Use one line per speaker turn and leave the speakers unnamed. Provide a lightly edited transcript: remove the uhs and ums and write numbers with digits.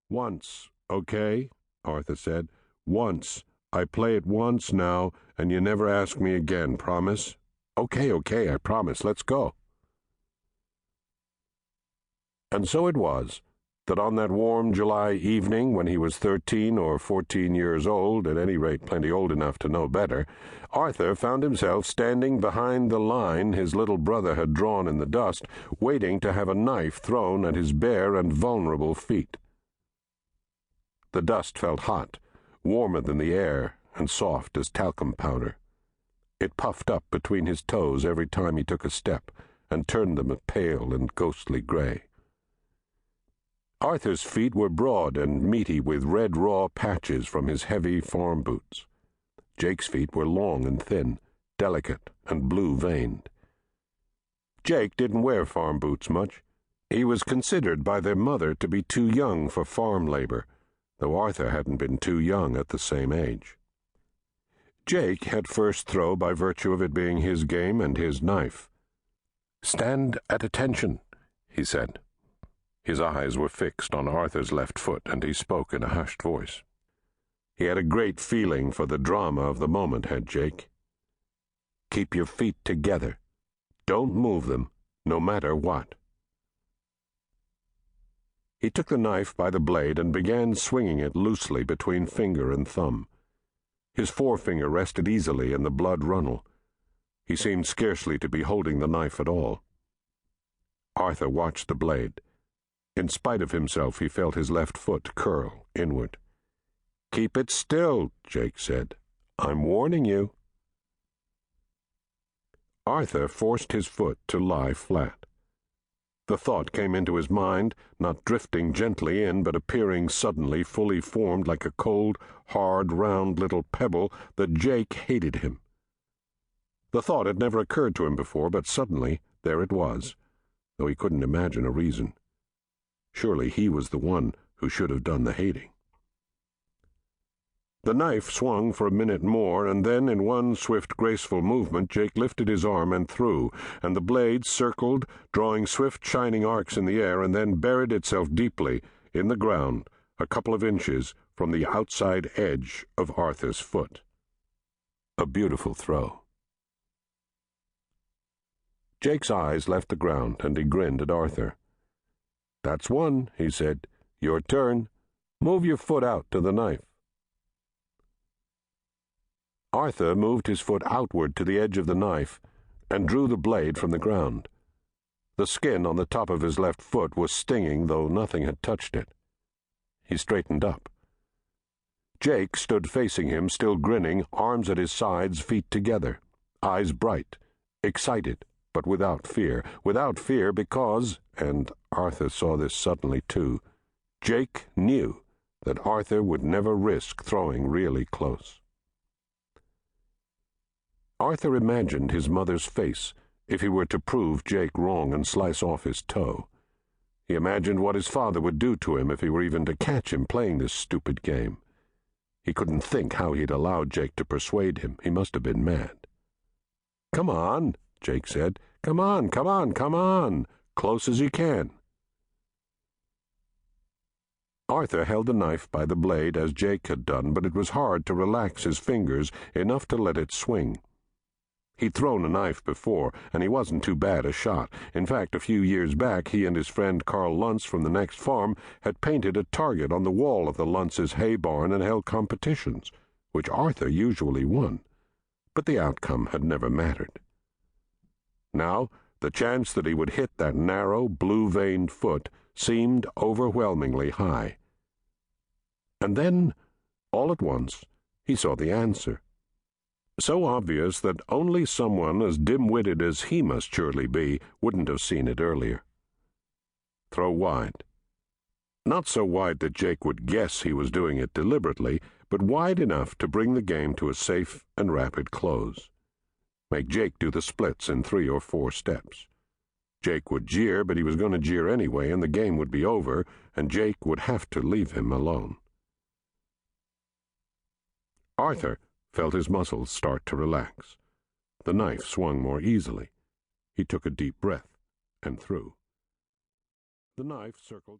"Once, okay?" Arthur said. "Once. I play it once now, and you never ask me again, promise?" Okay, I promise. Let's go." And so it was that on that warm July evening, when he was 13 or 14 years old, at any rate plenty old enough to know better, Arthur found himself standing behind the line his little brother had drawn in the dust, waiting to have a knife thrown at his bare and vulnerable feet. The dust felt hot, warmer than the air, and soft as talcum powder. It puffed up between his toes every time he took a step, and turned them a pale and ghostly gray. Arthur's feet were broad and meaty with red raw patches from his heavy farm boots. Jake's feet were long and thin, delicate and blue-veined. Jake didn't wear farm boots much. He was considered by their mother to be too young for farm labor, though Arthur hadn't been too young at the same age. Jake had first throw by virtue of it being his game and his knife. "Stand at attention," he said. His eyes were fixed on Arthur's left foot, and he spoke in a hushed voice. He had a great feeling for the drama of the moment, had Jake. "Keep your feet together. Don't move them, no matter what." He took the knife by the blade and began swinging it loosely between finger and thumb. His forefinger rested easily in the blood runnel. He seemed scarcely to be holding the knife at all. Arthur watched the blade. In spite of himself, he felt his left foot curl inward. "Keep it still," Jake said. "I'm warning you." Arthur forced his foot to lie flat. The thought came into his mind, not drifting gently in, but appearing suddenly fully formed like a cold, hard, round little pebble, that Jake hated him. The thought had never occurred to him before, but suddenly there it was, though he couldn't imagine a reason. Surely he was the one who should have done the hating. The knife swung for a minute more, and then in one swift, graceful movement Jake lifted his arm and threw, and the blade circled, drawing swift, shining arcs in the air, and then buried itself deeply in the ground a couple of inches from the outside edge of Arthur's foot. A beautiful throw. Jake's eyes left the ground, and he grinned at Arthur. "That's one," he said. "Your turn. Move your foot out to the knife." Arthur moved his foot outward to the edge of the knife and drew the blade from the ground. The skin on the top of his left foot was stinging, though nothing had touched it. He straightened up. Jake stood facing him, still grinning, arms at his sides, feet together, eyes bright, excited, but without fear. Without fear because, and Arthur saw this suddenly too, Jake knew that Arthur would never risk throwing really close. Arthur imagined his mother's face if he were to prove Jake wrong and slice off his toe. He imagined what his father would do to him if he were even to catch him playing this stupid game. He couldn't think how he'd allowed Jake to persuade him. He must have been mad. "Come on," Jake said. "Come on, come on, come on. Close as you can." Arthur held the knife by the blade as Jake had done, but it was hard to relax his fingers enough to let it swing. He'd thrown a knife before, and he wasn't too bad a shot. In fact, a few years back, he and his friend Carl Luntz from the next farm had painted a target on the wall of the Luntz's hay barn and held competitions, which Arthur usually won. But the outcome had never mattered. Now, the chance that he would hit that narrow, blue-veined foot seemed overwhelmingly high. And then, all at once, he saw the answer. So obvious that only someone as dim-witted as he must surely be wouldn't have seen it earlier. Throw wide. Not so wide that Jake would guess he was doing it deliberately, but wide enough to bring the game to a safe and rapid close. Make Jake do the splits in 3 or 4 steps. Jake would jeer, but he was going to jeer anyway, and the game would be over, and Jake would have to leave him alone. Arthur felt his muscles start to relax. The knife swung more easily. He took a deep breath and threw. The knife circled